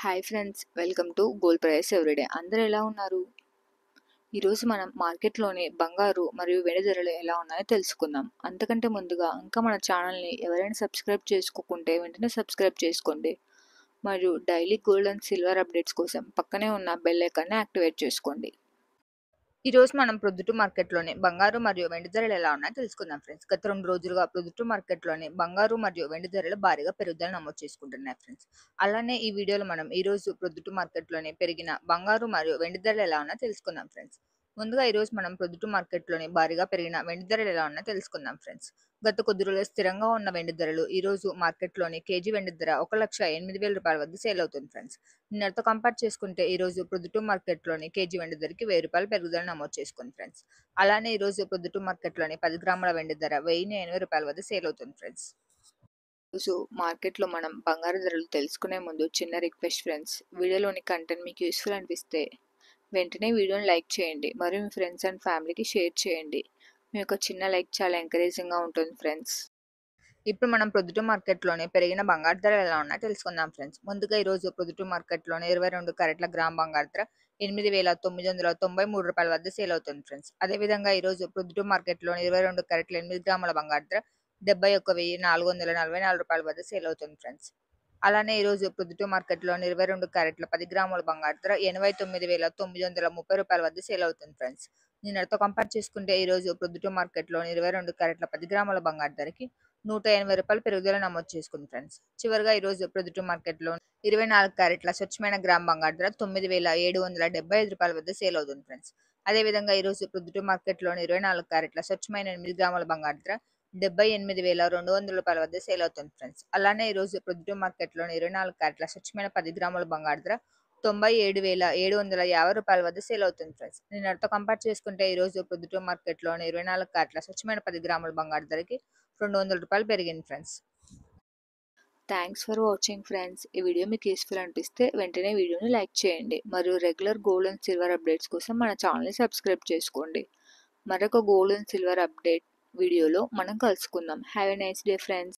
Hi friends, welcome to gold price everyday. అందరూ ఎలా ఉన్నారు? ఈరోజు మనం మార్కెట్లోని బంగారు మరియు వెండి ధరలు ఎలా ఉన్నాయో తెలుసుకుందాం. అంతకంటే ముందుగా ఇంకా మన ఛానల్ని ఎవరైనా సబ్స్క్రైబ్ చేసుకోకుంటే వెంటనే సబ్స్క్రైబ్ చేసుకోండి. మరియు daily gold and silver updates కోసం పక్కనే ఉన్న బెల్ ఐకాన్ని యాక్టివేట్ చేసుకోండి. ఈ రోజు మనం ప్రొద్దుటూరు మార్కెట్లోని బంగారు మరియు వెండి ధరలు ఎలా ఉన్నాయో తెలుసుకుందాం ఫ్రెండ్స్. గత 2 రోజులుగా ప్రొద్దుటూరు మార్కెట్లోని బంగారు మరియు వెండి ధరలు భారీగా పెరుగుదల నమోదు చేసుకుంటున్నాయి ఫ్రెండ్స్. అలానే ఈ వీడియోలో మనం ఈ రోజు ప్రొద్దుటూరు మార్కెట్లోని పెరిగిన బంగారు మరియు వెండి ధరలు ఎలా ఉన్నాయో తెలుసుకుందాం ఫ్రెండ్స్. ముందుగా ఈ రోజు మనం ప్రొద్దుటూరు మార్కెట్లోని భారీగా పెరిగిన వెండి ధరలు ఎలా ఉన్నాయో తెలుసుకుందాం ఫ్రెండ్స్. గత కొద్ది రోజులు స్థిరంగా ఉన్న వెండి ధరలు ఈ రోజు మార్కెట్లోని కేజీ వెండి ధర 1,08,000 వద్ద సేల్ అవుతుంది ఫ్రెండ్స్. నిన్నటితో కంపేర్ చేసుకుంటే ఈ రోజు ప్రొద్దుటూరు మార్కెట్లోని కేజీ వెండి ధరకి ₹1000 పెరుగుదల నమోదు చేసుకుంది ఫ్రెండ్స్. అలానే ఈ రోజు ప్రొద్దుటూరు మార్కెట్లోని 10 గ్రాముల వెండి ధర ₹1,080 వద్ద సేల్ అవుతుంది ఫ్రెండ్స్. రోజు మార్కెట్లో మనం బంగారు ధరలు తెలుసుకునే ముందు చిన్న రిక్వెస్ట్ ఫ్రెండ్స్, వీడియోలోని కంటెంట్ మీకు యూస్ఫుల్ అనిపిస్తే వెంటనే వీడియోని లైక్ చేయండి మరియు మీ ఫ్రెండ్స్ అండ్ ఫ్యామిలీకి షేర్ చేయండి. మీ యొక్క చిన్న లైక్ చాలా ఎంకరేజింగ్గా ఉంటుంది ఫ్రెండ్స్. ఇప్పుడు మనం ప్రొద్దుటూరు మార్కెట్లోనే పెరిగిన బంగారు ధరలు ఎలా ఉన్నాయో తెలుసుకుందాం ఫ్రెండ్స్. ముందుగా ఈ రోజు ప్రొద్దుటూరు మార్కెట్లోనే 22 క్యారెట్ల గ్రామ్ బంగారు ధర ₹8,993 వద్ద సేల్ అవుతుంది ఫ్రెండ్స్. అదేవిధంగా ఈ రోజు ప్రొద్దుటూరు మార్కెట్లోని 22 క్యారెట్ల 8 గ్రాముల బంగారు ధర ₹71,444 వద్ద సేల్ అవుతుంది ఫ్రెండ్స్. అలానే ఈ రోజు ప్రొద్దుటూరు మార్కెట్లోని 22 క్యారెట్ల 10 గ్రాముల బంగారు ధర ₹89,930 వద్ద సేల్ అవుతుంది ఫ్రెండ్స్. నిన్నటితో కంపేర్ చేసుకుంటే ఈ రోజు ప్రొద్దుటూరు మార్కెట్లోని 22 క్యారెట్ల 10 గ్రాముల బంగారు ధరకి ₹180 పెరుగుదల నమోదు చేసుకుంది ఫ్రెండ్స్. చివరిగా ఈ రోజు ప్రొద్దుటూరు మార్కెట్లో 24 క్యారెట్ల స్వచ్ఛమైన గ్రామ్ బంగారు ధర ₹9,775 వద్ద సేల్ అవుతుంది ఫ్రెండ్స్. అదేవిధంగా ఈ రోజు ప్రొద్దుటూరు మార్కెట్లోని 24 క్యారెట్ల స్వచ్ఛమైన 8 గ్రాముల బంగారు ధర ₹78,200 వద్ద సేల్ అవుతుంది ఫ్రెండ్స్. అలానే ఈ రోజు ప్రొద్దుటూరు మార్కెట్లోని 24 క్యారెట్ల స్వచ్ఛమైన 10 గ్రాముల బంగారు ధర ₹97,750 వద్ద సేల్ అవుతుంది ఫ్రెండ్స్. నిన్నటితో కంపేర్ చేసుకుంటే ఈ రోజు ప్రొద్దుటూరు మార్కెట్లోని 24 క్యారెట్ల స్వచ్ఛమైన 10 గ్రాముల బంగారు ధరకి ₹200 పెరిగింది friends. Thanks for watching friends. ఈ వీడియో మీకు యూస్ఫుల్ అనిపిస్తే వెంటనే వీడియోని లైక్ చేయండి మరియు regular gold and silver updates కోసం మన ఛానల్ని సబ్స్క్రైబ్ చేసుకోండి. మరొక గోల్డ్ అండ్ సిల్వర్ అప్డేట్ వీడియోలో మనం కలుసుకుందాం. Have a nice day friends.